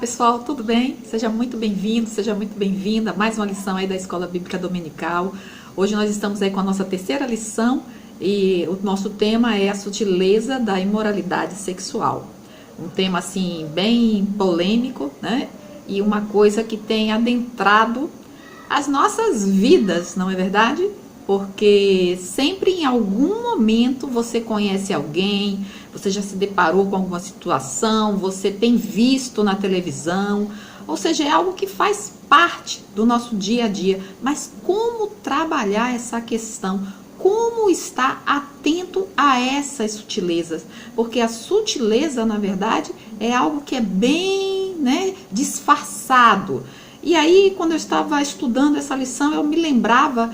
pessoal, tudo bem? Seja muito bem-vindo, seja muito bem-vinda a mais uma lição aí da Escola Bíblica Dominical. Hoje nós estamos aí com a nossa terceira lição e o nosso tema é a sutileza da imoralidade sexual. Um tema assim bem polêmico, né? E uma coisa que tem adentrado as nossas vidas, não é verdade? Porque sempre em algum momento você conhece alguém, você já se deparou com alguma situação, você tem visto na televisão, ou seja, é algo que faz parte do nosso dia a dia. Mas como trabalhar essa questão? Como estar atento a essas sutilezas? Porque a sutileza, na verdade, é algo que é bem, disfarçado. E aí, quando eu estava estudando essa lição, eu me lembrava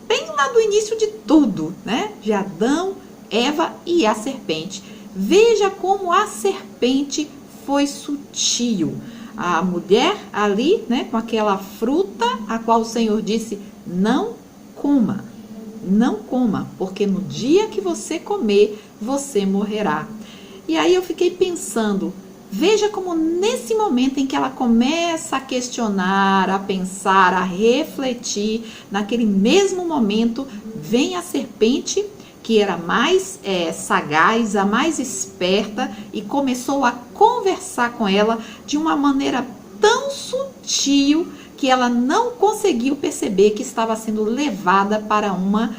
bem lá do início de tudo, né? De Adão, Eva e a serpente. Veja como a serpente foi sutil. A mulher ali, né, com aquela fruta, a qual o Senhor disse, não coma, porque no dia que você comer, você morrerá. E aí eu fiquei pensando, veja como nesse momento em que ela começa a questionar, a pensar, a refletir, naquele mesmo momento vem a serpente, que era mais sagaz, a mais esperta, e começou a conversar com ela de uma maneira tão sutil que ela não conseguiu perceber que estava sendo levada para uma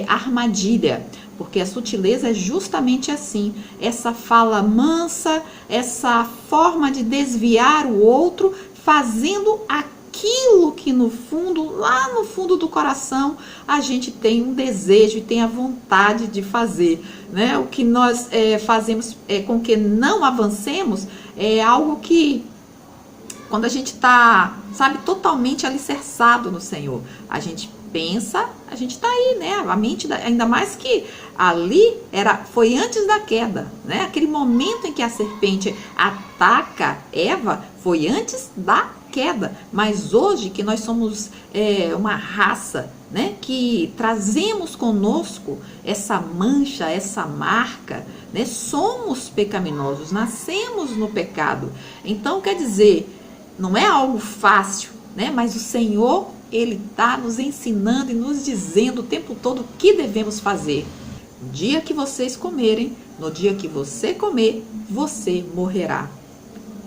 armadilha. Porque a sutileza é justamente assim, essa fala mansa, essa forma de desviar o outro, fazendo aquilo que no fundo, lá no fundo do coração, a gente tem um desejo e tem a vontade de fazer, né? O que nós fazemos com que não avancemos é algo que, quando a gente está, totalmente alicerçado no Senhor, a gente pensa, a gente está aí, né? A mente, ainda mais que ali foi antes da queda, né? Aquele momento em que a serpente ataca Eva foi antes da queda. Mas hoje que nós somos uma raça, né? Que trazemos conosco essa mancha, essa marca, né? Somos pecaminosos, nascemos no pecado. Então, quer dizer, não é algo fácil, né? Mas o Senhor, Ele está nos ensinando e nos dizendo o tempo todo o que devemos fazer. No dia que vocês comerem, no dia que você comer, você morrerá.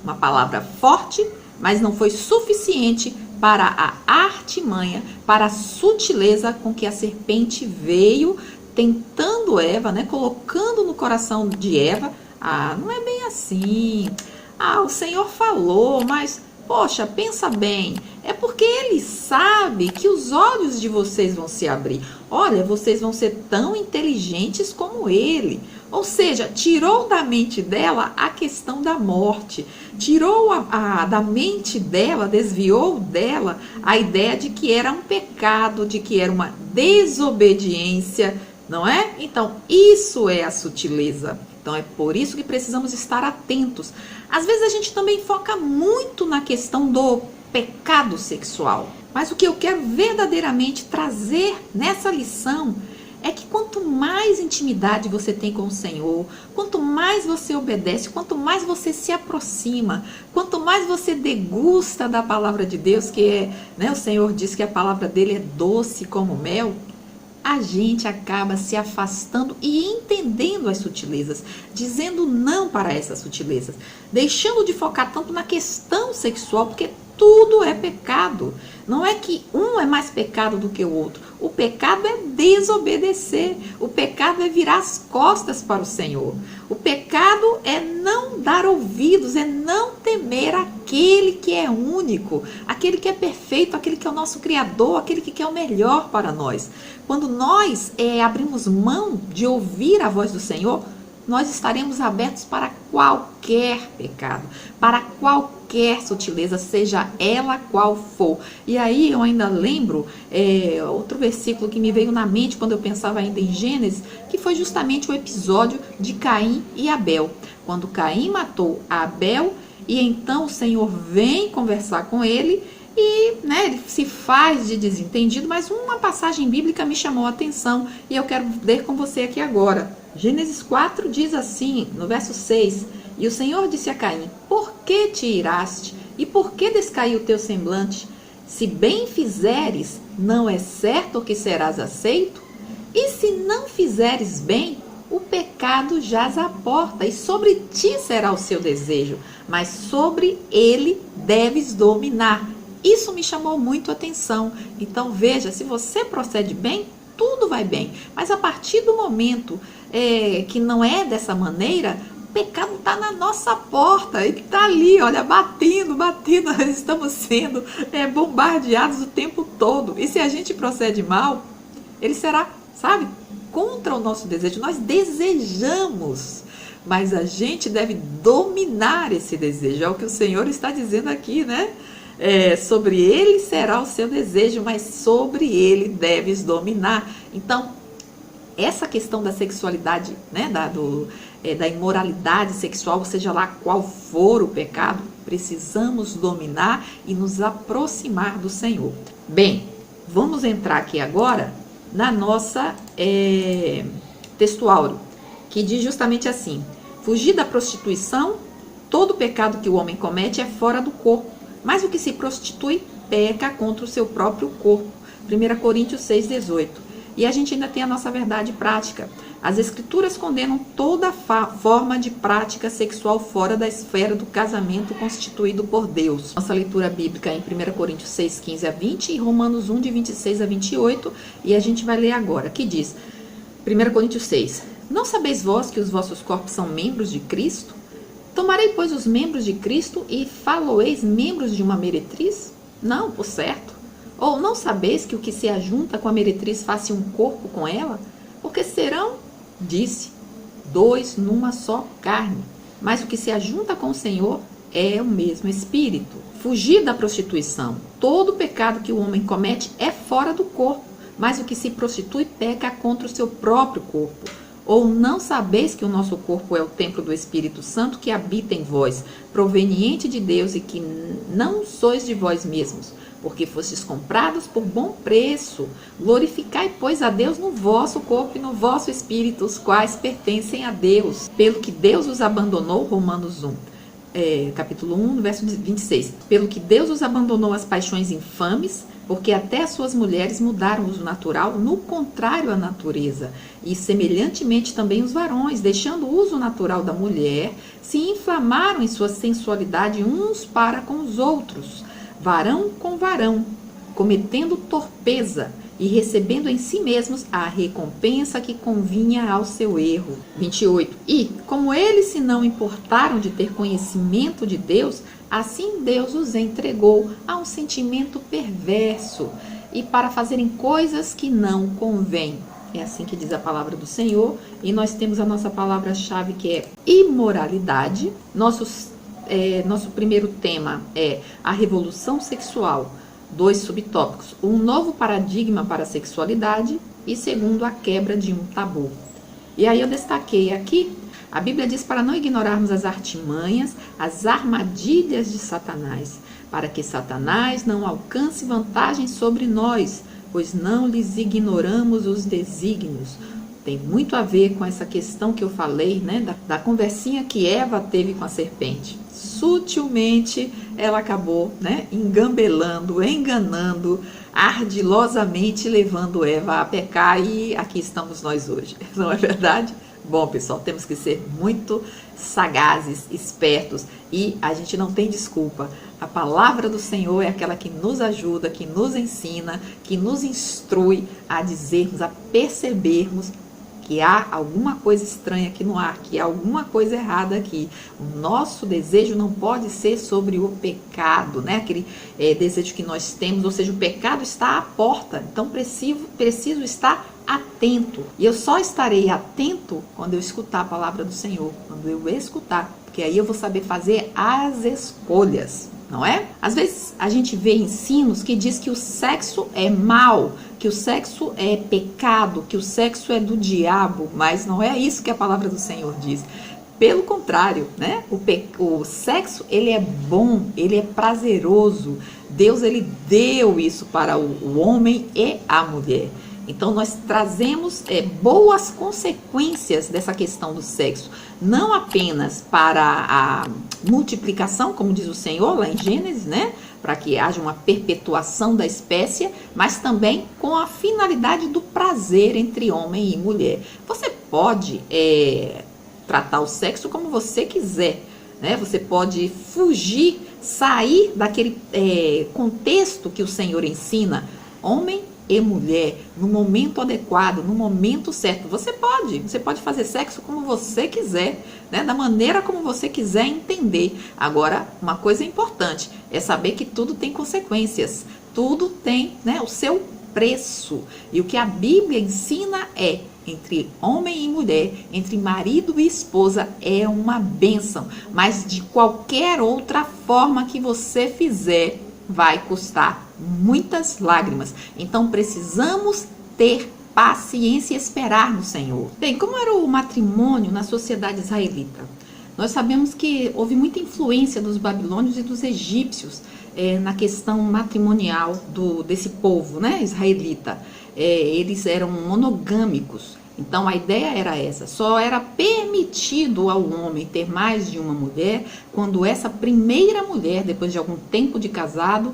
Uma palavra forte, mas não foi suficiente para a artimanha, para a sutileza com que a serpente veio tentando Eva, né? Colocando no coração de Eva, não é bem assim. O Senhor falou, mas poxa, pensa bem, é porque Ele sabe que os olhos de vocês vão se abrir. Olha, vocês vão ser tão inteligentes como Ele. Ou seja, tirou da mente dela a questão da morte. Tirou da mente dela, desviou dela a ideia de que era um pecado, de que era uma desobediência, não é? Então, isso é a sutileza. Então, é por isso que precisamos estar atentos. Às vezes a gente também foca muito na questão do pecado sexual. Mas o que eu quero verdadeiramente trazer nessa lição é que quanto mais intimidade você tem com o Senhor, quanto mais você obedece, quanto mais você se aproxima, quanto mais você degusta da palavra de Deus, que o Senhor diz que a palavra dele é doce como mel, a gente acaba se afastando e entendendo as sutilezas, dizendo não para essas sutilezas, deixando de focar tanto na questão sexual, porque tudo é pecado. Não é que um é mais pecado do que o outro. O pecado é desobedecer. O pecado é virar as costas para o Senhor. O pecado é não dar ouvidos, é não temer aquele que é único, aquele que é perfeito, aquele que é o nosso Criador, aquele que quer o melhor para nós. Quando nós abrimos mão de ouvir a voz do Senhor, nós estaremos abertos para qualquer pecado, para qualquer sutileza, seja ela qual for. E aí eu ainda lembro outro versículo que me veio na mente quando eu pensava ainda em Gênesis, que foi justamente o episódio de Caim e Abel. Quando Caim matou Abel, e então o Senhor vem conversar com ele, e ele se faz de desentendido, mas uma passagem bíblica me chamou a atenção, e eu quero ler com você aqui agora. Gênesis 4 diz assim, no verso 6, E o Senhor disse a Caim: por que te iraste? E por que descaiu o teu semblante? Se bem fizeres, não é certo que serás aceito? E se não fizeres bem, o pecado jaz à porta, e sobre ti será o seu desejo, mas sobre ele deves dominar. Isso me chamou muito a atenção. Então veja, se você procede bem, tudo vai bem. Mas a partir do momento que não é dessa maneira, o pecado está na nossa porta, ele está ali, olha, batendo, nós estamos sendo bombardeados o tempo todo. E se a gente procede mal, ele será, sabe, contra o nosso desejo. Nós desejamos, mas a gente deve dominar esse desejo. É o que o Senhor está dizendo aqui, né? Sobre ele será o seu desejo, mas sobre ele deves dominar. Então, essa questão da sexualidade, né, da imoralidade sexual, seja lá qual for o pecado, precisamos dominar e nos aproximar do Senhor. Bem, vamos entrar aqui agora na nossa textuário, que diz justamente assim: fugir da prostituição, todo pecado que o homem comete é fora do corpo, mas o que se prostitui peca contra o seu próprio corpo. 1 Coríntios 6,18. E a gente ainda tem a nossa verdade prática. As escrituras condenam toda forma de prática sexual fora da esfera do casamento constituído por Deus. Nossa leitura bíblica é em 1 Coríntios 6, 15 a 20 e Romanos 1, de 26 a 28. E a gente vai ler agora, que diz, 1 Coríntios 6. Não sabeis vós que os vossos corpos são membros de Cristo? Tomarei, pois, os membros de Cristo e faloeis membros de uma meretriz? Não, por certo. Ou não sabeis que o que se ajunta com a meretriz faz-se um corpo com ela? Porque serão, disse, dois numa só carne. Mas o que se ajunta com o Senhor é o mesmo Espírito. Fugir da prostituição. Todo pecado que o homem comete é fora do corpo, mas o que se prostitui peca contra o seu próprio corpo. Ou não sabeis que o nosso corpo é o templo do Espírito Santo que habita em vós, proveniente de Deus, e que não sois de vós mesmos, porque fostes comprados por bom preço. Glorificai, pois, a Deus no vosso corpo e no vosso espírito, os quais pertencem a Deus. Pelo que Deus os abandonou, Romanos 1, capítulo 1, verso 26. Pelo que Deus os abandonou as paixões infames, porque até as suas mulheres mudaram o uso natural, no contrário à natureza. E semelhantemente também os varões, deixando o uso natural da mulher, se inflamaram em sua sensualidade uns para com os outros, varão com varão, cometendo torpeza e recebendo em si mesmos a recompensa que convinha ao seu erro. 28. E, como eles se não importaram de ter conhecimento de Deus, assim Deus os entregou a um sentimento perverso e para fazerem coisas que não convêm. É assim que diz a palavra do Senhor. E nós temos a nossa palavra-chave, que é imoralidade. Nosso primeiro tema é a revolução sexual. 2 subtópicos: um novo paradigma para a sexualidade e segundo, a quebra de um tabu. E aí eu destaquei aqui, a Bíblia diz para não ignorarmos as artimanhas, as armadilhas de Satanás, para que Satanás não alcance vantagem sobre nós, pois não lhes ignoramos os desígnios. Tem muito a ver com essa questão que eu falei, né, da conversinha que Eva teve com a serpente. Sutilmente ela acabou, né, engambelando, enganando, ardilosamente levando Eva a pecar, e aqui estamos nós hoje, não é verdade? Bom, pessoal, temos que ser muito sagazes, espertos, e a gente não tem desculpa. A palavra do Senhor é aquela que nos ajuda, que nos ensina, que nos instrui a dizermos, a percebermos que há alguma coisa estranha aqui no ar, que há alguma coisa errada aqui. O nosso desejo não pode ser sobre o pecado, né? Aquele desejo que nós temos, ou seja, o pecado está à porta, então preciso estar atento. E eu só estarei atento quando eu escutar a palavra do Senhor, quando eu escutar, porque aí eu vou saber fazer as escolhas, não é? Às vezes a gente vê ensinos que diz que o sexo é mal, que o sexo é pecado, que o sexo é do diabo, mas não é isso que a palavra do Senhor diz. Pelo contrário, né? O sexo, ele é bom, ele é prazeroso. Deus, ele deu isso para o homem e a mulher. Então nós trazemos boas consequências dessa questão do sexo, não apenas para a multiplicação, como diz o Senhor lá em Gênesis, né? Para que haja uma perpetuação da espécie, mas também com a finalidade do prazer entre homem e mulher. Você pode tratar o sexo como você quiser, né? Você pode fugir, sair daquele contexto que o Senhor ensina, homem e mulher, no momento adequado, no momento certo. Você pode fazer sexo como você quiser, né? Da maneira como você quiser entender. Agora, uma coisa importante é saber que tudo tem consequências, tudo tem, né, o seu preço. E o que a Bíblia ensina entre homem e mulher, entre marido e esposa, é uma bênção. Mas de qualquer outra forma que você fizer, vai custar muitas lágrimas. Então precisamos ter paciência e esperar no Senhor. Bem, como era o matrimônio na sociedade israelita? Nós sabemos que houve muita influência dos babilônios e dos egípcios na questão matrimonial desse povo, né, israelita. Eles eram monogâmicos. Então a ideia era essa, só era permitido ao homem ter mais de uma mulher quando essa primeira mulher, depois de algum tempo de casado,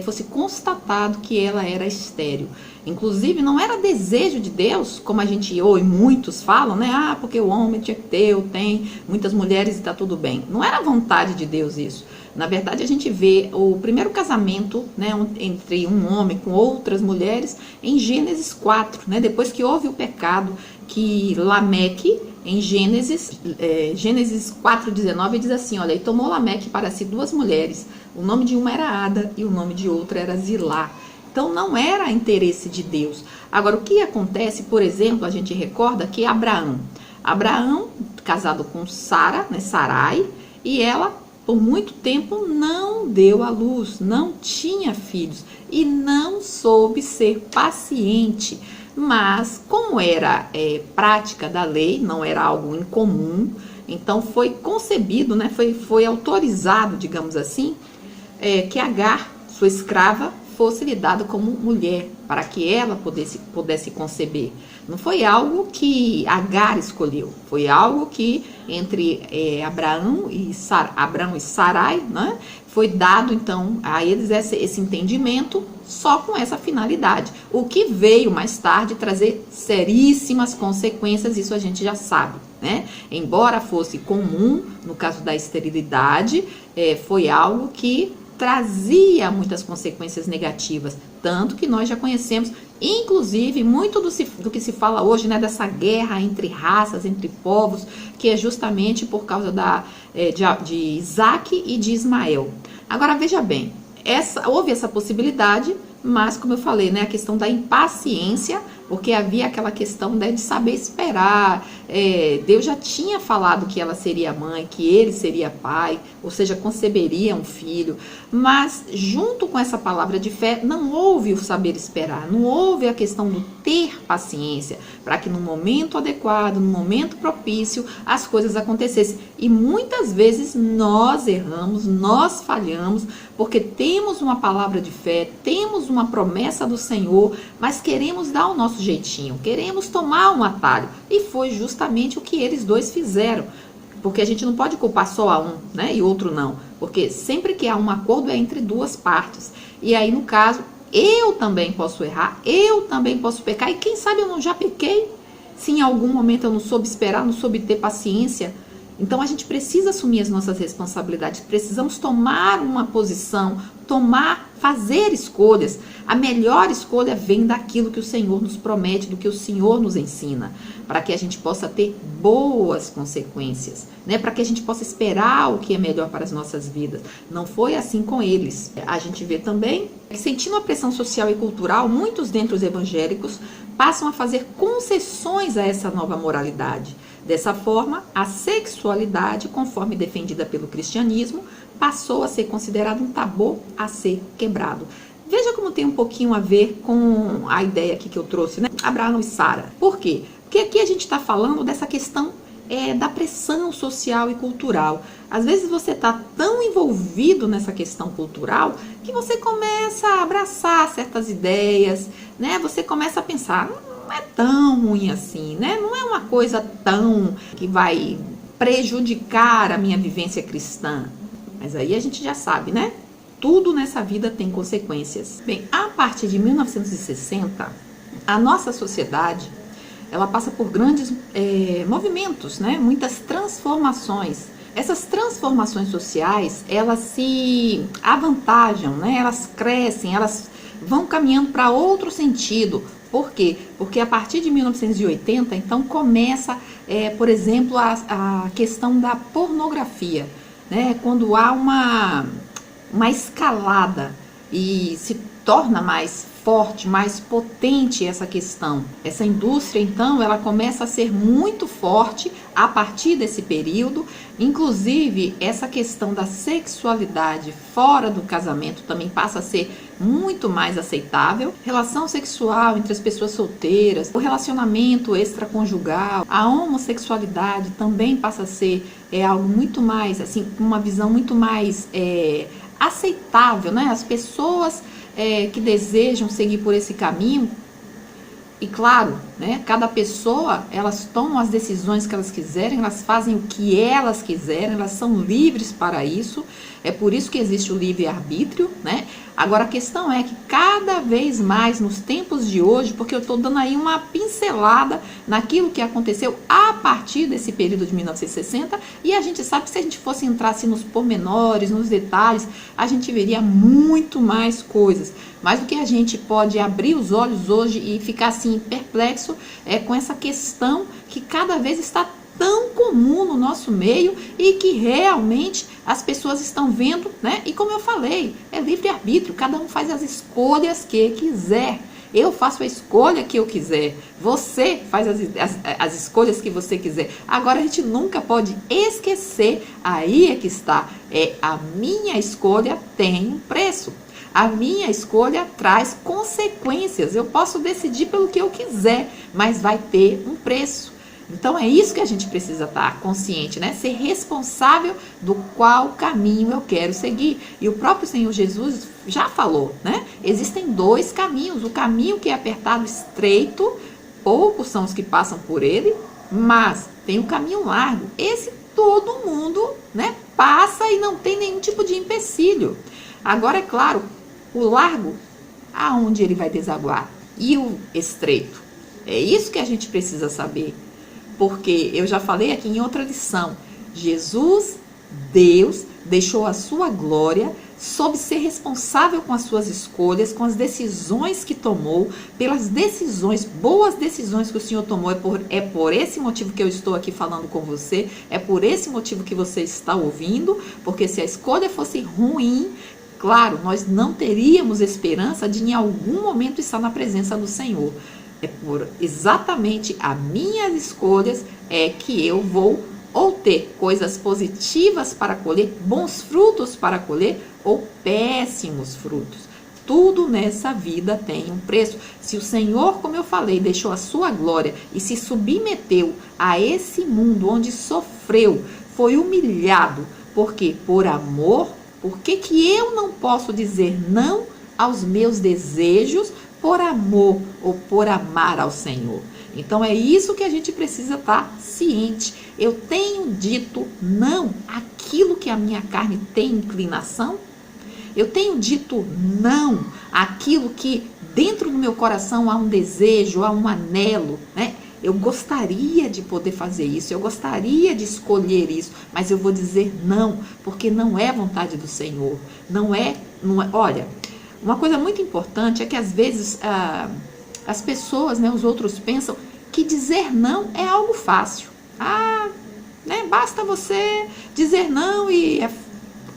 fosse constatado que ela era estéril. Inclusive não era desejo de Deus, como a gente ouve muitos falam, né? Ah, porque o homem tinha que ter, tem muitas mulheres e está tudo bem. Não era vontade de Deus isso. Na verdade, a gente vê o primeiro casamento, né, entre um homem com outras mulheres em Gênesis 4, né, depois que houve o pecado, que Lameque, em Gênesis 4:19, diz assim, olha, e tomou Lameque para si 2 mulheres, o nome de uma era Ada e o nome de outra era Zilá. Então não era interesse de Deus. Agora, o que acontece, por exemplo, a gente recorda que Abraão, casado com Sara, né, Sarai, e ela por muito tempo não deu à luz, não tinha filhos e não soube ser paciente. Mas como era prática da lei, não era algo incomum, então foi concebido, né, foi autorizado, digamos assim, que Agar, sua escrava, fosse lhe dada como mulher, para que ela pudesse conceber. Não foi algo que Agar escolheu, foi algo que entre Abraão e Sarai, né, foi dado então a eles esse entendimento só com essa finalidade. O que veio mais tarde trazer seríssimas consequências, isso a gente já sabe, né? Embora fosse comum, no caso da esterilidade, foi algo que trazia muitas consequências negativas, tanto que nós já conhecemos, inclusive muito do que se fala hoje, né, dessa guerra entre raças, entre povos, que é justamente por causa de Isaac e de Ismael. Agora veja bem, houve essa possibilidade, mas como eu falei, né, a questão da impaciência, porque havia aquela questão de saber esperar. Deus já tinha falado que ela seria mãe, que ele seria pai, ou seja, conceberia um filho, mas junto com essa palavra de fé não houve o saber esperar, não houve a questão do ter paciência, para que no momento adequado, no momento propício, as coisas acontecessem. E muitas vezes nós erramos, nós falhamos, porque temos uma palavra de fé, temos uma promessa do Senhor, mas queremos dar o nosso jeitinho, queremos tomar um atalho, e foi justamente o que eles dois fizeram, porque a gente não pode culpar só a um, né, e outro não, porque sempre que há um acordo é entre duas partes, e aí no caso, eu também posso errar, eu também posso pecar, e quem sabe eu não já pequei, se em algum momento eu não soube esperar, não soube ter paciência. Então a gente precisa assumir as nossas responsabilidades, precisamos tomar uma posição, fazer escolhas. A melhor escolha vem daquilo que o Senhor nos promete, do que o Senhor nos ensina, para que a gente possa ter boas consequências, né? Para que a gente possa esperar o que é melhor para as nossas vidas. Não foi assim com eles. A gente vê também, sentindo a pressão social e cultural, muitos dentre os evangélicos passam a fazer concessões a essa nova moralidade. Dessa forma, a sexualidade, conforme defendida pelo cristianismo, passou a ser considerado um tabu a ser quebrado. Veja como tem um pouquinho a ver com a ideia aqui que eu trouxe, né? Abraão e Sara. Por quê? Porque aqui a gente está falando dessa questão da pressão social e cultural. Às vezes você está tão envolvido nessa questão cultural que você começa a abraçar certas ideias, né, você começa a pensar, não é tão ruim assim, né? Não é uma coisa tão que vai prejudicar a minha vivência cristã. Mas aí a gente já sabe, né? Tudo nessa vida tem consequências. Bem, a partir de 1960, a nossa sociedade, ela passa por grandes movimentos, né? Muitas transformações. Essas transformações sociais, elas se avantajam, né? Elas crescem, elas vão caminhando para outro sentido. Por quê? Porque a partir de 1980, então, começa, por exemplo, a questão da pornografia, né? Quando há uma escalada e se torna mais forte, mais potente essa questão. Essa indústria, então, ela começa a ser muito forte a partir desse período. Inclusive, essa questão da sexualidade fora do casamento também passa a ser muito mais aceitável. Relação sexual entre as pessoas solteiras, o relacionamento extraconjugal, a homossexualidade também passa a ser algo muito mais, assim, uma visão muito mais aceitável, né? As pessoas que desejam seguir por esse caminho, e claro, né, cada pessoa, elas tomam as decisões que elas quiserem, elas fazem o que elas quiserem, elas são livres para isso, é por isso que existe o livre-arbítrio, né? Agora a questão é que cada vez mais nos tempos de hoje, porque eu estou dando aí uma pincelada naquilo que aconteceu a partir desse período de 1960, e a gente sabe que se a gente fosse entrar assim nos pormenores, nos detalhes, a gente veria muito mais coisas. Mas o que a gente pode abrir os olhos hoje e ficar assim perplexo com essa questão que cada vez está tão comum no nosso meio e que realmente as pessoas estão vendo, né? E como eu falei, é livre-arbítrio, cada um faz as escolhas que quiser. Eu faço a escolha que eu quiser, você faz as escolhas que você quiser. Agora a gente nunca pode esquecer, aí é que está, a minha escolha tem um preço. A minha escolha traz consequências. Eu posso decidir pelo que eu quiser, mas vai ter um preço. Então é isso que a gente precisa estar consciente, né? Ser responsável do qual caminho eu quero seguir. E o próprio Senhor Jesus já falou, né? Existem dois caminhos. O caminho que é apertado, estreito, poucos são os que passam por ele, mas tem o caminho largo. Esse todo mundo, né, passa e não tem nenhum tipo de empecilho. Agora, é claro, o largo, aonde ele vai desaguar? E o estreito? É isso que a gente precisa saber. Porque eu já falei aqui em outra lição, Jesus, Deus, deixou a sua glória, soube ser responsável com as suas escolhas, com as decisões que tomou, pelas decisões, boas decisões que o Senhor tomou. É por esse motivo que eu estou aqui falando com você, é por esse motivo que você está ouvindo, porque se a escolha fosse ruim, claro, nós não teríamos esperança de em algum momento estar na presença do Senhor. É por exatamente as minhas escolhas que eu vou ou ter coisas positivas para colher, bons frutos para colher, ou péssimos frutos. Tudo nessa vida tem um preço. Se o Senhor, como eu falei, deixou a sua glória e se submeteu a esse mundo onde sofreu, foi humilhado, porque por amor, por que eu não posso dizer não aos meus desejos por amor ou por amar ao Senhor? Então é isso que a gente precisa estar ciente. Eu tenho dito não àquilo que a minha carne tem inclinação? Eu tenho dito não àquilo que dentro do meu coração há um desejo, há um anelo, né? Eu gostaria de poder fazer isso, eu gostaria de escolher isso, mas eu vou dizer não, porque não é vontade do Senhor. Não é. Olha, uma coisa muito importante é que às vezes as pessoas, né, os outros pensam que dizer não é algo fácil. Né, basta você dizer não e é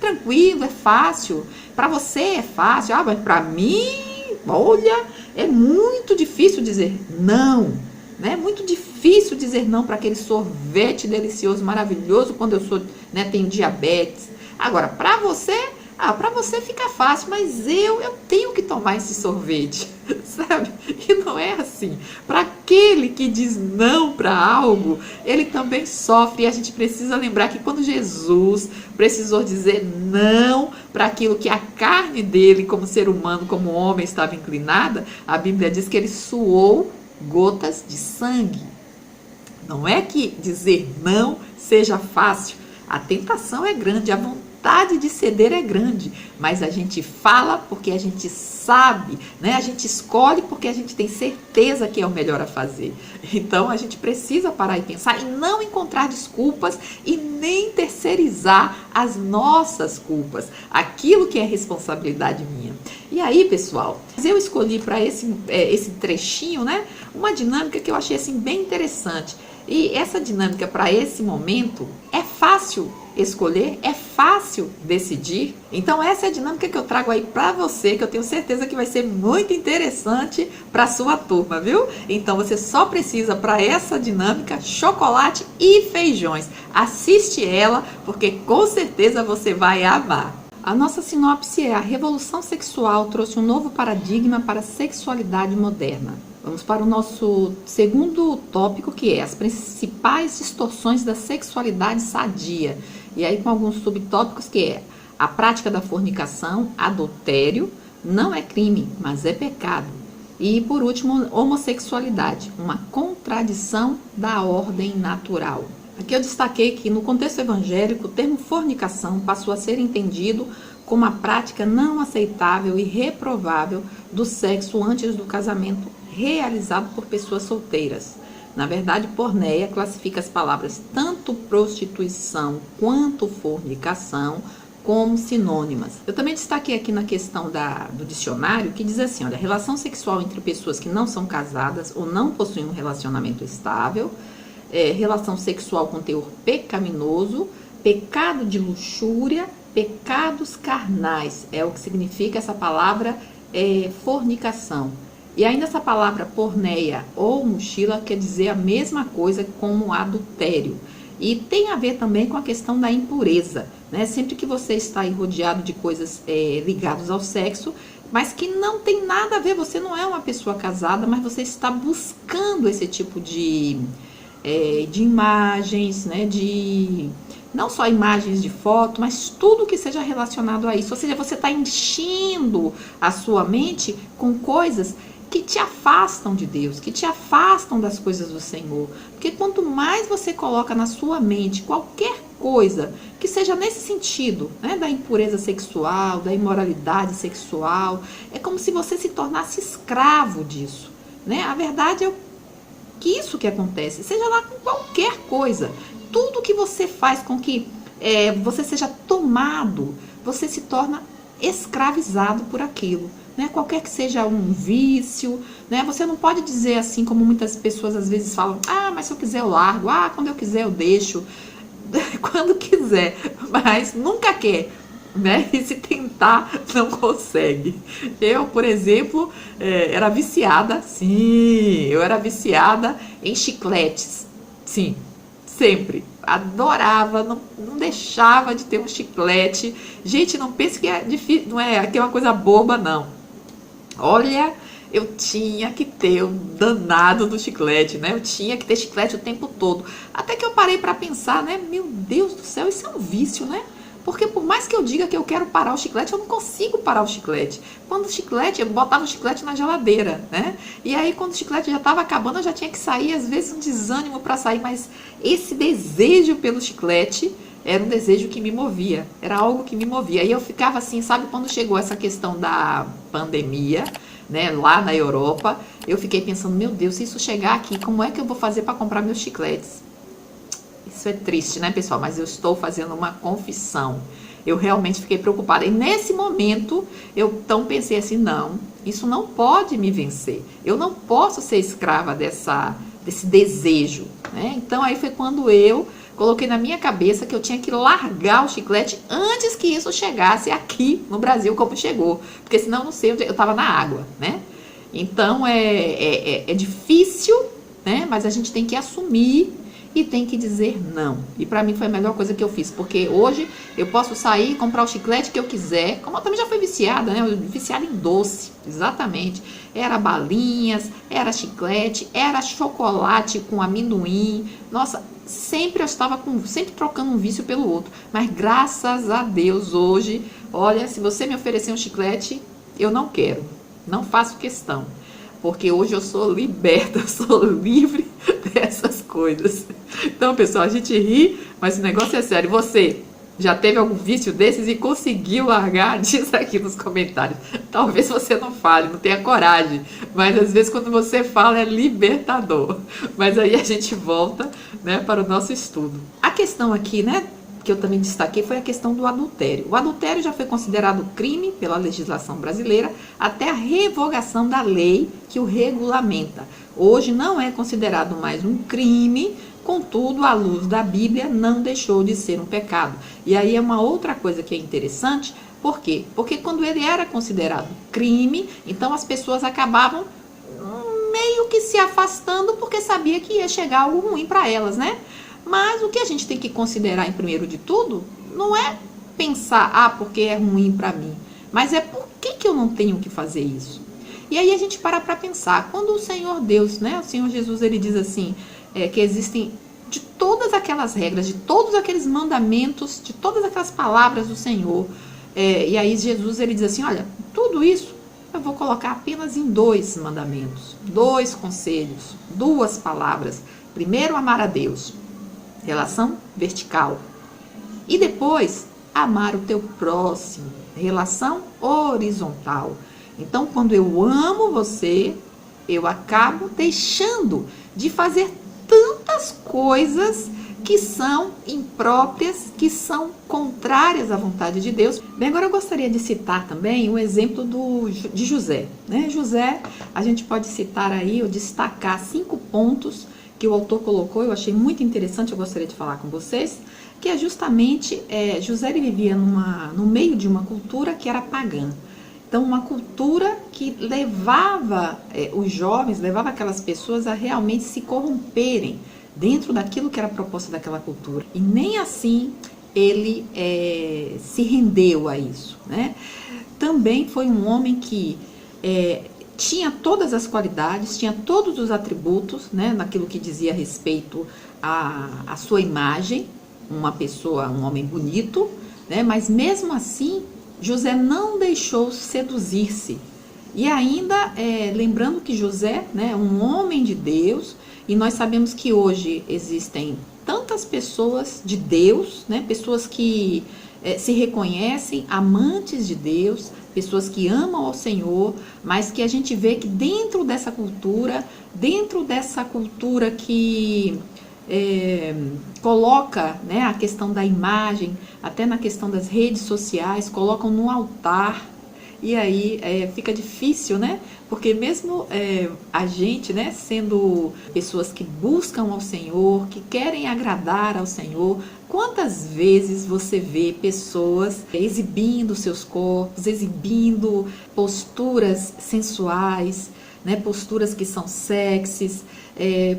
tranquilo, é fácil. Para você é fácil, mas para mim, olha, é muito difícil dizer não. É muito difícil dizer não para aquele sorvete delicioso, maravilhoso, quando eu tenho diabetes. Agora, para você fica fácil, mas eu tenho que tomar esse sorvete, sabe? E não não é assim. Para aquele que diz não para algo, ele também sofre. E a gente precisa lembrar que quando Jesus precisou dizer não para aquilo que a carne dele, como ser humano, como homem, estava inclinada, a Bíblia diz que ele suou gotas de sangue. Não é que dizer não seja fácil. A tentação é grande, a vontade de ceder é grande, mas a gente fala porque a gente sabe, né? A gente escolhe porque a gente tem certeza que é o melhor a fazer. Então a gente precisa parar e pensar e não encontrar desculpas e nem terceirizar as nossas culpas, aquilo que é responsabilidade minha. E aí, pessoal, eu escolhi para esse trechinho, né, uma dinâmica que eu achei assim bem interessante. E essa dinâmica para esse momento é fácil escolher, é fácil decidir. Então essa é a dinâmica que eu trago aí para você, que eu tenho certeza que vai ser muito interessante para a sua turma, viu? Então você só precisa para essa dinâmica chocolate e feijões. Assiste ela, porque com certeza você vai amar. A nossa sinopse é: a revolução sexual trouxe um novo paradigma para a sexualidade moderna. Vamos para o nosso segundo tópico, que é as principais distorções da sexualidade sadia. E aí com alguns subtópicos, que é a prática da fornicação, adultério, não é crime, mas é pecado. E por último, homossexualidade, uma contradição da ordem natural. Aqui eu destaquei que no contexto evangélico o termo fornicação passou a ser entendido como a prática não aceitável e reprovável do sexo antes do casamento realizado por pessoas solteiras. Na verdade, porneia classifica as palavras tanto prostituição quanto fornicação como sinônimas. Eu também destaquei aqui na questão do dicionário, que diz assim, olha, relação sexual entre pessoas que não são casadas ou não possuem um relacionamento estável, relação sexual com teor pecaminoso, pecado de luxúria, pecados carnais, é o que significa essa palavra fornicação. E ainda essa palavra porneia ou mochila quer dizer a mesma coisa como adultério. E tem a ver também com a questão da impureza, né? Sempre que você está aí rodeado de coisas ligadas ao sexo, mas que não tem nada a ver, você não é uma pessoa casada, mas você está buscando esse tipo de imagens, né? Não só imagens de foto, mas tudo que seja relacionado a isso. Ou seja, você está enchendo a sua mente com coisas que te afastam de Deus, que te afastam das coisas do Senhor. Porque quanto mais você coloca na sua mente qualquer coisa que seja nesse sentido, né, da impureza sexual, da imoralidade sexual, é como se você se tornasse escravo disso, né? A verdade é que isso que acontece, seja lá com qualquer coisa, tudo que você faz com que você seja tomado, você se torna escravizado por aquilo, né? Qualquer que seja um vício, né? Você não pode dizer assim como muitas pessoas às vezes falam, mas se eu quiser eu largo, quando eu quiser eu deixo, quando quiser, mas nunca quer, né? E se tentar, não consegue. Eu, por exemplo, era viciada, eu era viciada em chicletes, sim, sempre. Adorava, não deixava de ter um chiclete. Gente, não pense que é difícil, não é que é uma coisa boba, não. Olha, eu tinha que ter o danado do chiclete, né? Eu tinha que ter chiclete o tempo todo. Até que eu parei para pensar, né? Meu Deus do céu, isso é um vício, né? Porque por mais que eu diga que eu quero parar o chiclete, eu não consigo parar o chiclete. Quando o chiclete, eu botava o chiclete na geladeira, né? E aí quando o chiclete já estava acabando, eu já tinha que sair, às vezes um desânimo para sair, mas esse desejo pelo chiclete era um desejo que me movia, era algo que me movia. E eu ficava assim, sabe, quando chegou essa questão da pandemia, né, lá na Europa, eu fiquei pensando, meu Deus, se isso chegar aqui, como é que eu vou fazer para comprar meus chicletes? Isso é triste, né, pessoal? Mas eu estou fazendo uma confissão. Eu realmente fiquei preocupada. E nesse momento, eu então pensei assim, não, isso não pode me vencer. Eu não posso ser escrava desse desejo, né? Então, aí foi quando eu coloquei na minha cabeça que eu tinha que largar o chiclete antes que isso chegasse aqui no Brasil como chegou. Porque senão, não sei, eu estava na água, né? Então, é difícil, né? Mas a gente tem que assumir e tem que dizer não. E para mim foi a melhor coisa que eu fiz, porque hoje eu posso sair e comprar o chiclete que eu quiser, como eu também já fui viciada, né? Viciada em doce, exatamente. Era balinhas, era chiclete, era chocolate com amendoim. Nossa, sempre eu estava sempre trocando um vício pelo outro. Mas graças a Deus hoje, olha, se você me oferecer um chiclete, eu não quero, não faço questão. Porque hoje eu sou liberta, eu sou livre dessas coisas. Então, pessoal, a gente ri, mas o negócio é sério. Você já teve algum vício desses e conseguiu largar? Diz aqui nos comentários. Talvez você não fale, não tenha coragem. Mas às vezes quando você fala é libertador. Mas aí a gente volta, né, para o nosso estudo. A questão aqui, né, que eu também destaquei foi a questão do adultério. O adultério já foi considerado crime pela legislação brasileira até a revogação da lei que o regulamenta. Hoje não é considerado mais um crime, contudo, à luz da Bíblia, não deixou de ser um pecado. E aí é uma outra coisa que é interessante, por quê? Porque quando ele era considerado crime, então as pessoas acabavam meio que se afastando porque sabia que ia chegar algo ruim para elas, né? Mas o que a gente tem que considerar em primeiro de tudo não é pensar, porque é ruim para mim, mas é por que eu não tenho que fazer isso. E aí a gente para pensar, quando o Senhor Deus, né, o Senhor Jesus, ele diz assim, que existem de todas aquelas regras, de todos aqueles mandamentos, de todas aquelas palavras do Senhor, e aí Jesus, ele diz assim, olha, tudo isso eu vou colocar apenas em 2 mandamentos, 2 conselhos, 2 palavras. Primeiro, amar a Deus, relação vertical. E depois, amar o teu próximo, relação horizontal. Então, quando eu amo você, eu acabo deixando de fazer tantas coisas que são impróprias, que são contrárias à vontade de Deus. Bem, agora eu gostaria de citar também o exemplo de José, né? José, a gente pode citar aí, ou destacar 5 pontos que o autor colocou, eu achei muito interessante, eu gostaria de falar com vocês, que é justamente, José ele vivia no meio de uma cultura que era pagã. Então, uma cultura que levava os jovens, levava aquelas pessoas a realmente se corromperem dentro daquilo que era proposta daquela cultura. E nem assim ele se rendeu a isso, né? Também foi um homem que tinha todas as qualidades, tinha todos os atributos, né, naquilo que dizia respeito à sua imagem, uma pessoa, um homem bonito, né, mas mesmo assim, José não deixou seduzir-se. E ainda, lembrando que José, né, um homem de Deus, e nós sabemos que hoje existem tantas pessoas de Deus, né, pessoas que se reconhecem amantes de Deus, pessoas que amam ao Senhor, mas que a gente vê que dentro dessa cultura que coloca, né, a questão da imagem, até na questão das redes sociais, colocam no altar, e aí fica difícil, né? Porque mesmo a gente, né, sendo pessoas que buscam ao Senhor, que querem agradar ao Senhor, quantas vezes você vê pessoas exibindo seus corpos, exibindo posturas sensuais, né, posturas que são sexys,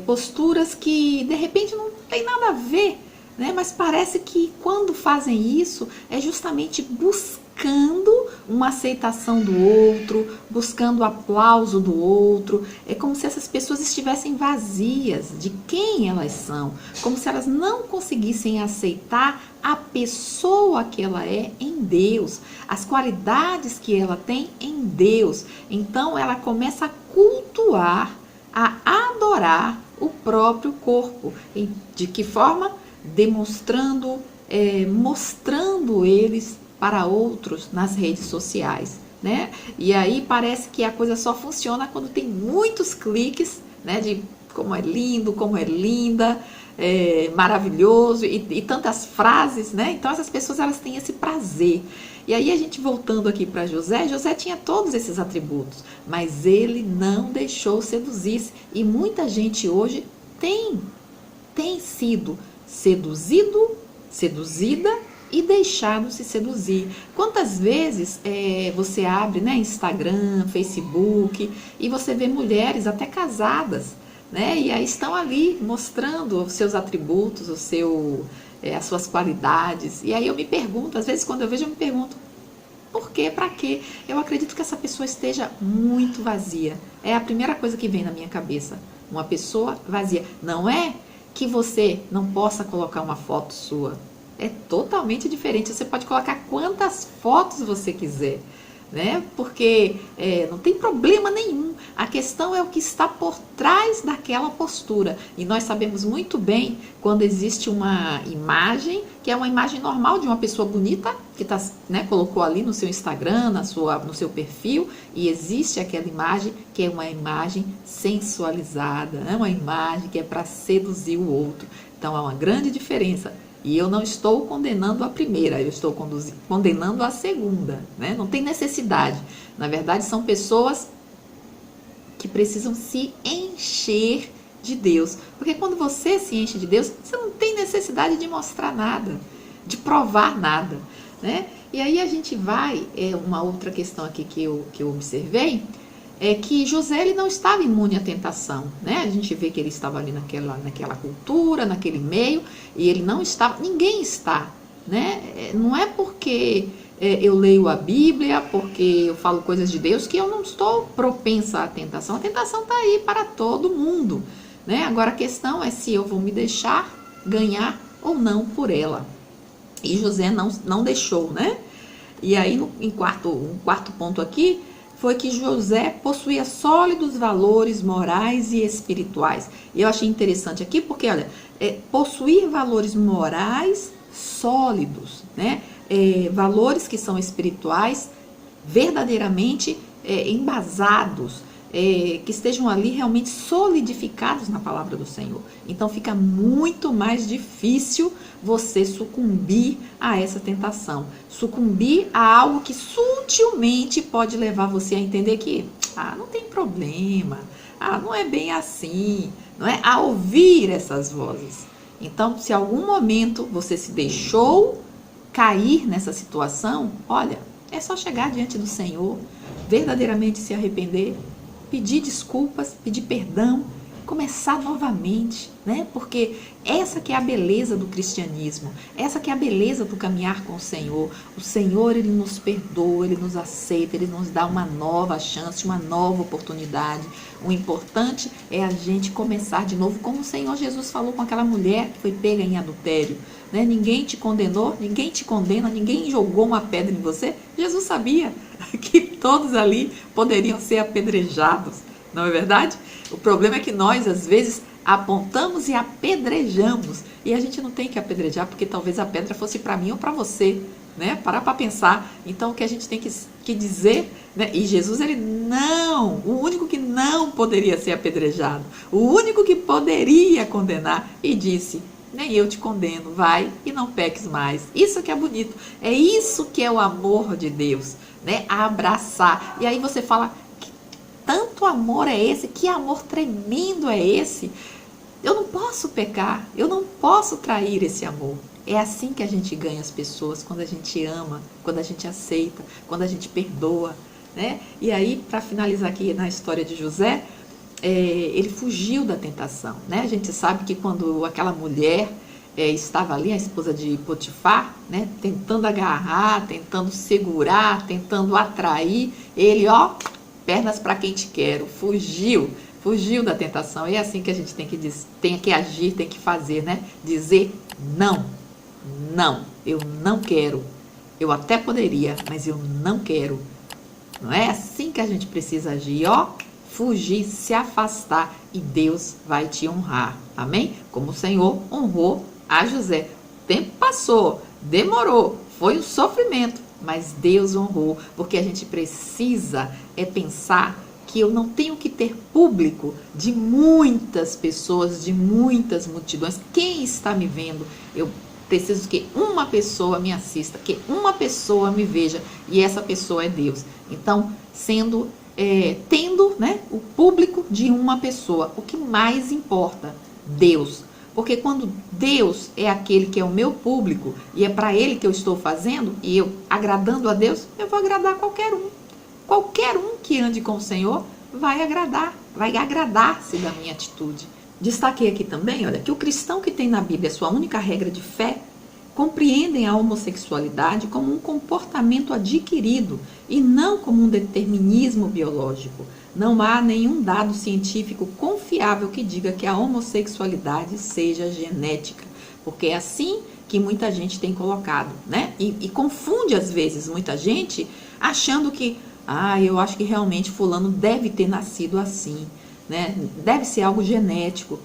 posturas que de repente não tem nada a ver, né, mas parece que quando fazem isso é justamente buscando uma aceitação do outro, buscando o aplauso do outro. É como se essas pessoas estivessem vazias de quem elas são, como se elas não conseguissem aceitar a pessoa que ela é em Deus, as qualidades que ela tem em Deus. Então ela começa a cultuar, a adorar o próprio corpo. E de que forma? Mostrando eles para outros nas redes sociais, né? E aí parece que a coisa só funciona quando tem muitos cliques, né? De como é lindo, como é linda, maravilhoso e tantas frases, né? Então essas pessoas elas têm esse prazer. E aí a gente voltando aqui para José tinha todos esses atributos, mas ele não deixou seduzir-se. E muita gente hoje tem sido seduzida e deixado se seduzir. Quantas vezes você abre, né, Instagram, Facebook, e você vê mulheres até casadas, né? E aí estão ali mostrando os seus atributos, as suas qualidades. E aí eu me pergunto, às vezes quando eu vejo, eu me pergunto, por quê? Para quê? Eu acredito que essa pessoa esteja muito vazia. É a primeira coisa que vem na minha cabeça. Uma pessoa vazia. Não é que você não possa colocar uma foto sua. É totalmente diferente. Você pode colocar quantas fotos você quiser, né? Porque não tem problema nenhum. A questão é o que está por trás daquela postura. E nós sabemos muito bem quando existe uma imagem, que é uma imagem normal de uma pessoa bonita, que tá, né, colocou ali no seu Instagram, no seu perfil, e existe aquela imagem que é uma imagem sensualizada, né? Uma imagem que é para seduzir o outro. Então há uma grande diferença. E eu não estou condenando a primeira, eu estou condenando a segunda, né? Não tem necessidade. Na verdade, são pessoas que precisam se encher de Deus. Porque quando você se enche de Deus, você não tem necessidade de mostrar nada, de provar nada, né? E aí a gente vai, uma outra questão aqui que eu observei, é que José ele não estava imune à tentação, né? A gente vê que ele estava ali naquela cultura, naquele meio, e ele não estava, ninguém está, né? Não é porque eu leio a Bíblia, porque eu falo coisas de Deus, que eu não estou propensa à tentação. A tentação está aí para todo mundo, né? Agora a questão é se eu vou me deixar ganhar ou não por ela. E José não deixou, né? E aí, um quarto ponto aqui, foi que José possuía sólidos valores morais e espirituais. E eu achei interessante aqui porque, olha, possuir valores morais sólidos, né? Valores que são espirituais, verdadeiramente embasados, que estejam ali realmente solidificados na palavra do Senhor. Então fica muito mais difícil você sucumbir a essa tentação, sucumbir a algo que sutilmente pode levar você a entender que não tem problema, não é bem assim, não é? A ouvir essas vozes. Então, se algum momento você se deixou cair nessa situação, olha, é só chegar diante do Senhor, verdadeiramente se arrepender, pedir desculpas, pedir perdão, começar novamente, né? Porque essa que é a beleza do cristianismo, essa que é a beleza do caminhar com o Senhor. O Senhor, Ele nos perdoa, Ele nos aceita, Ele nos dá uma nova chance, uma nova oportunidade. O importante é a gente começar de novo, como o Senhor Jesus falou com aquela mulher que foi pega em adultério, né? Ninguém te condenou, ninguém te condena, ninguém jogou uma pedra em você. Jesus sabia que todos ali poderiam ser apedrejados, não é verdade? O problema é que nós, às vezes, apontamos e apedrejamos. E a gente não tem que apedrejar, porque talvez a pedra fosse para mim ou para você, né? Parar para pensar. Então, o que a gente tem que dizer, né? E Jesus, ele não, o único que não poderia ser apedrejado, o único que poderia condenar, e disse: nem eu te condeno, vai e não peques mais. Isso que é bonito, é isso que é o amor de Deus, né? Abraçar. E aí você fala, que tanto amor é esse, que amor tremendo é esse? Eu não posso pecar, eu não posso trair esse amor. É assim que a gente ganha as pessoas, quando a gente ama, quando a gente aceita, quando a gente perdoa, né? E aí, para finalizar aqui na história de José, ele fugiu da tentação, né? A gente sabe que quando aquela mulher estava ali, a esposa de Potifar, né, tentando agarrar, tentando segurar, tentando atrair, ele, pernas para quem te quero, fugiu da tentação. E é assim que a gente tem que agir, tem que fazer, né? Dizer não, eu não quero. Eu até poderia, mas eu não quero. Não é assim que a gente precisa agir, fugir, se afastar, e Deus vai te honrar, amém? Como o Senhor honrou a José. O tempo passou, demorou, foi um sofrimento, mas Deus honrou, porque a gente precisa pensar que eu não tenho que ter público de muitas pessoas, de muitas multidões. Quem está me vendo? Eu preciso que uma pessoa me assista, que uma pessoa me veja, e essa pessoa é Deus. Então, tendo, né, o público de uma pessoa, o que mais importa? Deus. Porque quando Deus é aquele que é o meu público, e é para Ele que eu estou fazendo, e eu agradando a Deus, eu vou agradar qualquer um. Qualquer um que ande com o Senhor vai agradar. vai agradar-se da minha atitude. Destaquei aqui também, olha, que o cristão que tem na Bíblia sua única regra de fé compreendem a homossexualidade como um comportamento adquirido e não como um determinismo biológico. Não há nenhum dado científico confiável que diga que a homossexualidade seja genética, porque é assim que muita gente tem colocado, né? E confunde às vezes muita gente achando que, eu acho que realmente fulano deve ter nascido assim, né? Deve ser algo genético.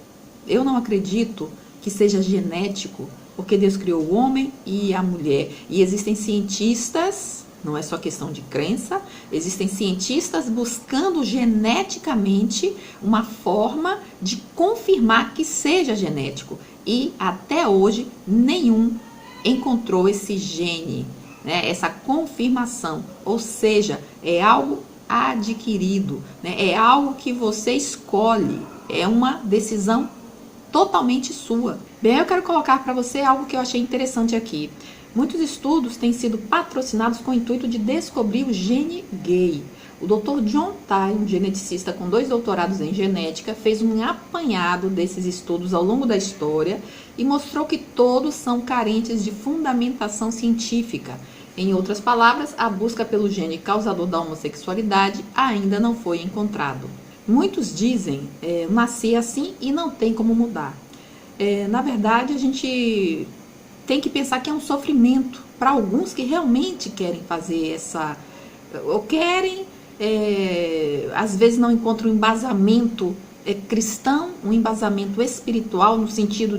Eu não acredito que seja genético, porque Deus criou o homem e a mulher. E existem cientistas, não é só questão de crença, existem cientistas buscando geneticamente uma forma de confirmar que seja genético. E até hoje nenhum encontrou esse gene, né? Essa confirmação. Ou seja, é algo adquirido, né? É algo que você escolhe, é uma decisão totalmente sua. Bem, eu quero colocar para você algo que eu achei interessante aqui. Muitos estudos têm sido patrocinados com o intuito de descobrir o gene gay. O Dr. John Tye, um geneticista com 2 doutorados em genética, fez um apanhado desses estudos ao longo da história e mostrou que todos são carentes de fundamentação científica. Em outras palavras, a busca pelo gene causador da homossexualidade ainda não foi encontrado. Muitos dizem, nasci assim e não tem como mudar. Na verdade, a gente tem que pensar que é um sofrimento para alguns que realmente querem fazer ou querem, às vezes não encontram um embasamento cristão, um embasamento espiritual no sentido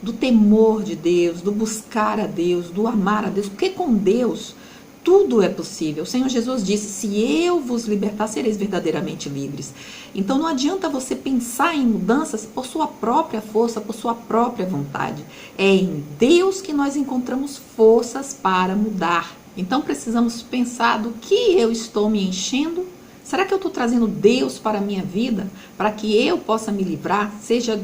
do temor de Deus, do buscar a Deus, do amar a Deus, porque com Deus tudo é possível. O Senhor Jesus disse, se eu vos libertar, sereis verdadeiramente livres. Então não adianta você pensar em mudanças por sua própria força, por sua própria vontade. É em Deus que nós encontramos forças para mudar. Então precisamos pensar do que eu estou me enchendo. Será que eu estou trazendo Deus para a minha vida? Para que eu possa me livrar, seja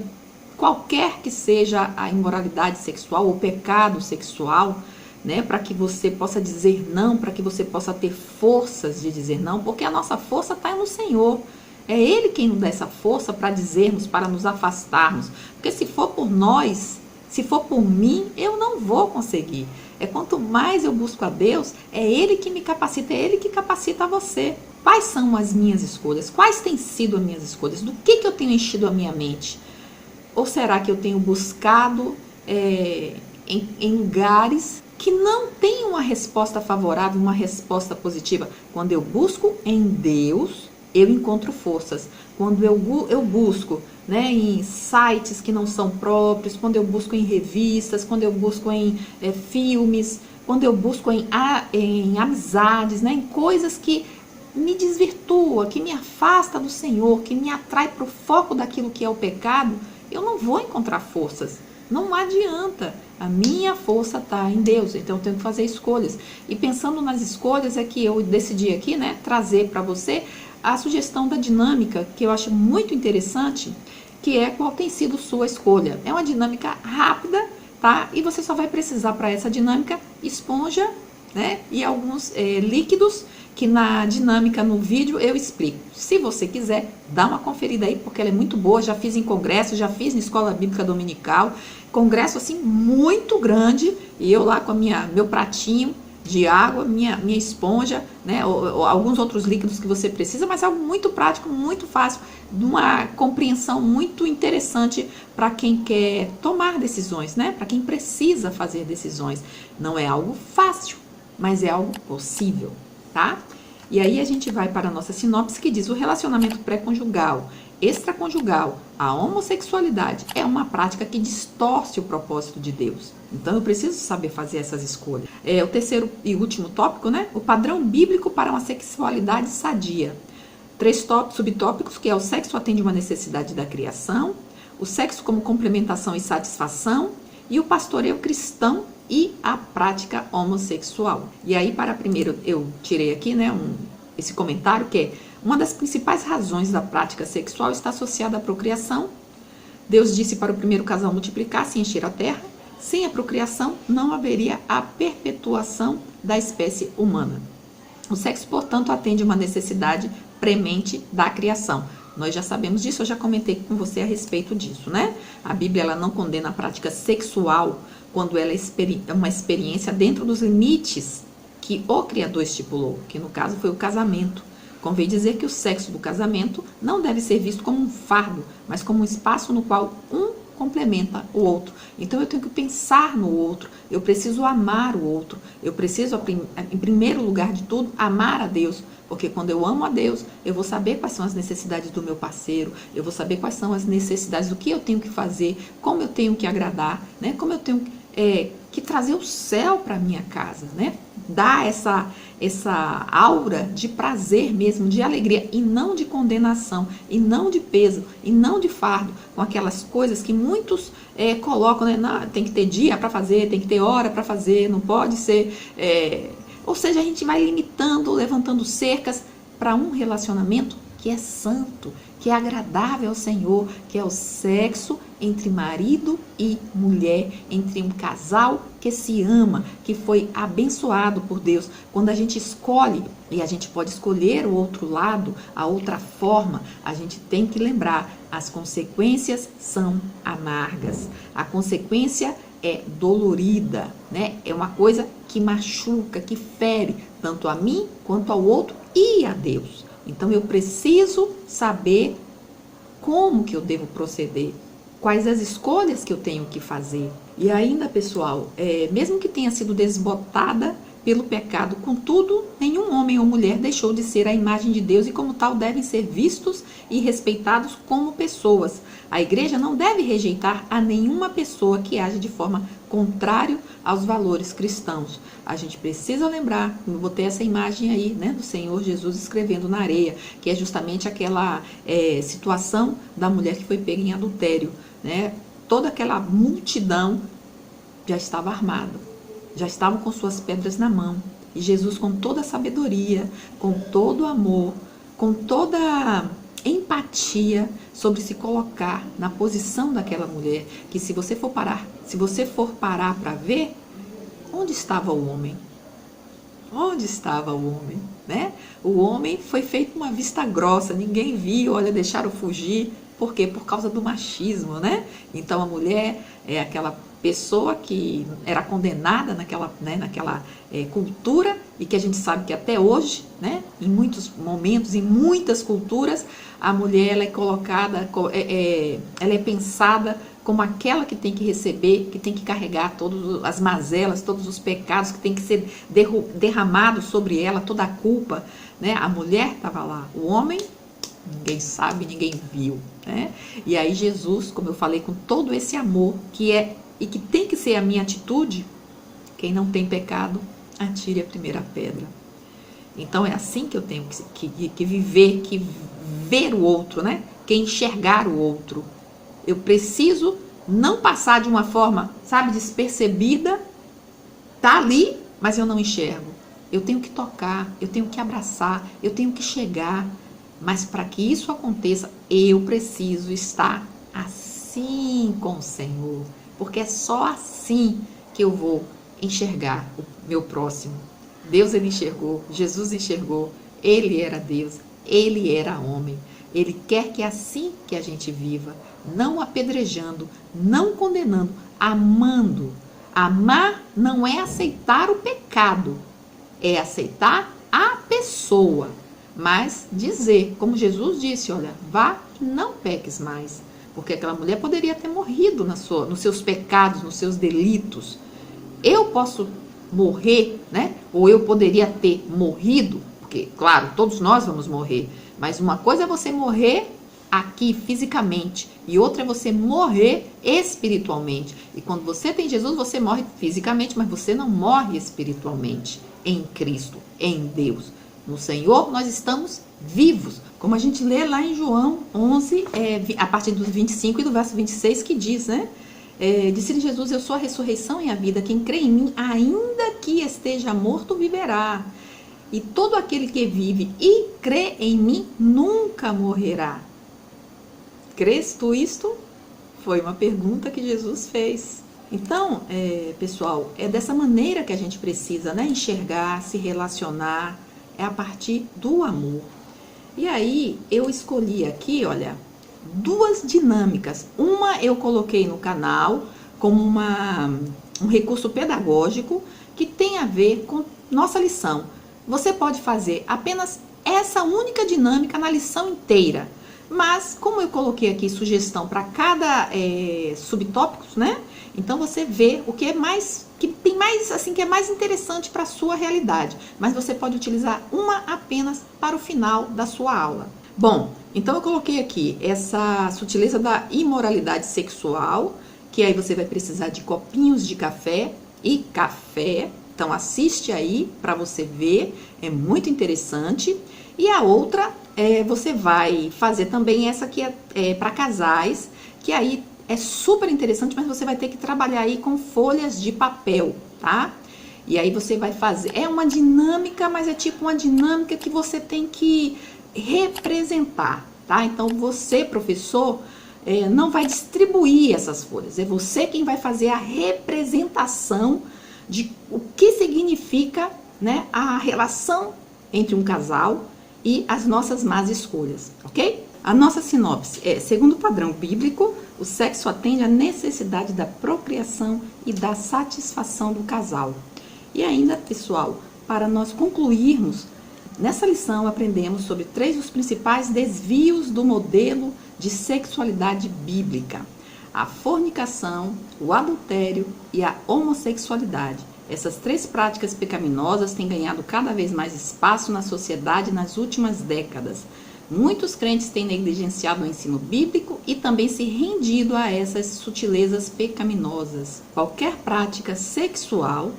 qualquer que seja a imoralidade sexual, o pecado sexual, né, para que você possa dizer não, para que você possa ter forças de dizer não, porque a nossa força está no Senhor. É Ele quem nos dá essa força para dizermos, para nos afastarmos. Porque se for por nós, se for por mim, eu não vou conseguir. Quanto mais eu busco a Deus, é Ele que me capacita, é Ele que capacita você. Quais são as minhas escolhas? Quais têm sido as minhas escolhas? Do que eu tenho enchido a minha mente? Ou será que eu tenho buscado em lugares que não tem uma resposta favorável, uma resposta positiva? Quando eu busco em Deus, eu encontro forças. Quando eu busco, né, em sites que não são próprios, quando eu busco em revistas, quando eu busco em filmes, quando eu busco em amizades, né, em coisas que me desvirtua, que me afasta do Senhor, que me atrai para o foco daquilo que é o pecado, eu não vou encontrar forças. Não adianta. A minha força está em Deus, então eu tenho que fazer escolhas. E pensando nas escolhas é que eu decidi aqui, né, trazer para você a sugestão da dinâmica, que eu acho muito interessante, que é qual tem sido sua escolha. É uma dinâmica rápida, tá? E você só vai precisar para essa dinâmica esponja, né, e alguns líquidos, que na dinâmica no vídeo eu explico. Se você quiser, dá uma conferida aí, porque ela é muito boa. Já fiz em congresso, já fiz na Escola Bíblica Dominical, congresso assim muito grande, e eu lá com meu pratinho de água, minha esponja, né, ou alguns outros líquidos que você precisa, mas é algo muito prático, muito fácil, de uma compreensão muito interessante para quem quer tomar decisões, né, para quem precisa fazer decisões. Não é algo fácil, mas é algo possível, tá? E aí a gente vai para a nossa sinopse, que diz: o relacionamento pré-conjugal, extraconjugal, a homossexualidade é uma prática que distorce o propósito de Deus. Então eu preciso saber fazer essas escolhas. O terceiro e último tópico, né? O padrão bíblico para uma sexualidade sadia. 3 subtópicos, que é o sexo atende uma necessidade da criação, o sexo como complementação e satisfação, e o pastoreio cristão e a prática homossexual. E aí, para primeiro, eu tirei aqui, né, esse comentário, que é: uma das principais razões da prática sexual está associada à procriação. Deus disse para o primeiro casal multiplicar-se e encher a terra. Sem a procriação, não haveria a perpetuação da espécie humana. O sexo, portanto, atende uma necessidade premente da criação. Nós já sabemos disso, eu já comentei com você a respeito disso, né? A Bíblia, ela não condena a prática sexual quando ela é uma experiência dentro dos limites que o Criador estipulou, que no caso foi o casamento. Convém dizer que o sexo do casamento não deve ser visto como um fardo, mas como um espaço no qual um complementa o outro. Então eu tenho que pensar no outro, eu preciso amar o outro, eu preciso, em primeiro lugar de tudo, amar a Deus, porque quando eu amo a Deus, eu vou saber quais são as necessidades do meu parceiro, eu vou saber quais são as necessidades do que eu tenho que fazer, como eu tenho que agradar, né? Como eu tenho que trazer o céu para minha casa, né? Dar essa aura de prazer mesmo, de alegria, e não de condenação, e não de peso, e não de fardo, com aquelas coisas que muitos colocam, né? Não, tem que ter dia para fazer, tem que ter hora para fazer, não pode ser... Ou seja, a gente vai limitando, levantando cercas para um relacionamento que é santo, que é agradável ao Senhor, que é o sexo entre marido e mulher, entre um casal que se ama, que foi abençoado por Deus. Quando a gente escolhe, e a gente pode escolher o outro lado, a outra forma, a gente tem que lembrar, as consequências são amargas. A consequência é dolorida, né? É uma coisa que machuca, que fere, tanto a mim quanto ao outro e a Deus. Então eu preciso saber como que eu devo proceder, quais as escolhas que eu tenho que fazer. E ainda, pessoal, mesmo que tenha sido desbotada pelo pecado, contudo, nenhum homem ou mulher deixou de ser a imagem de Deus e como tal devem ser vistos e respeitados como pessoas. A igreja não deve rejeitar a nenhuma pessoa que age de forma contrária aos valores cristãos. A gente precisa lembrar, eu botei essa imagem aí, né, do Senhor Jesus escrevendo na areia, que é justamente aquela situação da mulher que foi pega em adultério, né? Toda aquela multidão já estava armada, já estavam com suas pedras na mão. E Jesus, com toda a sabedoria, com todo o amor, com toda a empatia sobre se colocar na posição daquela mulher, que se você for parar para ver, onde estava o homem? Onde estava o homem, né? O homem foi feito uma vista grossa, ninguém viu, olha, deixaram fugir. Por quê? Por causa do machismo, né? Então a mulher é aquela pessoa que era condenada naquela cultura, e que a gente sabe que até hoje, né, em muitos momentos, em muitas culturas, a mulher ela é colocada, ela é pensada como aquela que tem que receber, que tem que carregar todas as mazelas, todos os pecados, que tem que ser derramado sobre ela, toda a culpa, né? A mulher estava lá, o homem ninguém sabe, ninguém viu, né? E aí Jesus, como eu falei, com todo esse amor que é e que tem que ser a minha atitude, quem não tem pecado, atire a primeira pedra. Então é assim que eu tenho que viver, que ver o outro, né? Que enxergar o outro. Eu preciso não passar de uma forma, sabe, despercebida, tá ali, mas eu não enxergo. Eu tenho que tocar, eu tenho que abraçar, eu tenho que chegar. Mas para que isso aconteça, eu preciso estar assim com o Senhor. Porque é só assim que eu vou enxergar o meu próximo. Deus, ele enxergou, Jesus enxergou, ele era Deus, ele era homem. Ele quer que é assim que a gente viva, não apedrejando, não condenando, amando. Amar não é aceitar o pecado, é aceitar a pessoa. Mas dizer, como Jesus disse, olha, vá e não peques mais. Porque aquela mulher poderia ter morrido nos seus pecados, nos seus delitos. Eu posso morrer, né? Ou eu poderia ter morrido, porque, claro, todos nós vamos morrer. Mas uma coisa é você morrer aqui fisicamente e outra é você morrer espiritualmente. E quando você tem Jesus, você morre fisicamente, mas você não morre espiritualmente em Cristo, em Deus. No Senhor nós estamos vivos, como a gente lê lá em João 11, a partir do 25 e do verso 26, que diz, né? Disse-lhe Jesus, eu sou a ressurreição e a vida, quem crê em mim, ainda que esteja morto, viverá. E todo aquele que vive e crê em mim, nunca morrerá. Crês tu isto? Foi uma pergunta que Jesus fez. Então, pessoal, é dessa maneira que a gente precisa, né, enxergar, se relacionar, é a partir do amor. E aí eu escolhi aqui, olha, duas dinâmicas. Uma eu coloquei no canal como um recurso pedagógico que tem a ver com nossa lição. Você pode fazer apenas essa única dinâmica na lição inteira. Mas como eu coloquei aqui sugestão para cada subtópicos, né? Então você vê o que é mais, que tem mais, assim, que é mais interessante para a sua realidade. Mas você pode utilizar uma apenas para o final da sua aula. Bom, então eu coloquei aqui essa sutileza da imoralidade sexual, que aí você vai precisar de copinhos de café e café. Então assiste aí para você ver, é muito interessante. E a outra, você vai fazer também essa que é para casais, que aí é super interessante, mas você vai ter que trabalhar aí com folhas de papel, tá? E aí você vai fazer, é uma dinâmica, mas é tipo uma dinâmica que você tem que representar, tá? Então você, professor, não vai distribuir essas folhas, é você quem vai fazer a representação de o que significa, né, a relação entre um casal e as nossas más escolhas, ok? A nossa sinopse é: segundo o padrão bíblico, o sexo atende à necessidade da procriação e da satisfação do casal. E ainda, pessoal, para nós concluirmos, nessa lição aprendemos sobre 3 dos principais desvios do modelo de sexualidade bíblica: a fornicação, o adultério e a homossexualidade. Essas 3 práticas pecaminosas têm ganhado cada vez mais espaço na sociedade nas últimas décadas. Muitos crentes têm negligenciado o ensino bíblico e também se rendido a essas sutilezas pecaminosas. Qualquer prática sexual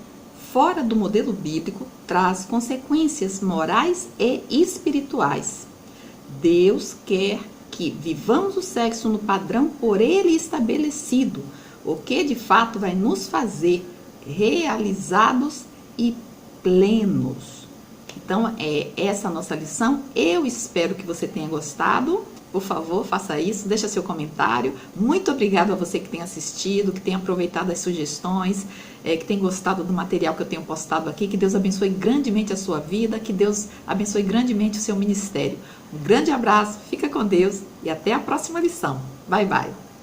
fora do modelo bíblico traz consequências morais e espirituais. Deus quer que vivamos o sexo no padrão por ele estabelecido, o que de fato vai nos fazer realizados e plenos. Então, é essa a nossa lição. Eu espero que você tenha gostado. Por favor, faça isso, deixa seu comentário. Muito obrigado a você que tem assistido, que tem aproveitado as sugestões, que tem gostado do material que eu tenho postado aqui. Que Deus abençoe grandemente a sua vida, que Deus abençoe grandemente o seu ministério. Um grande abraço, fica com Deus e até a próxima lição. Bye, bye.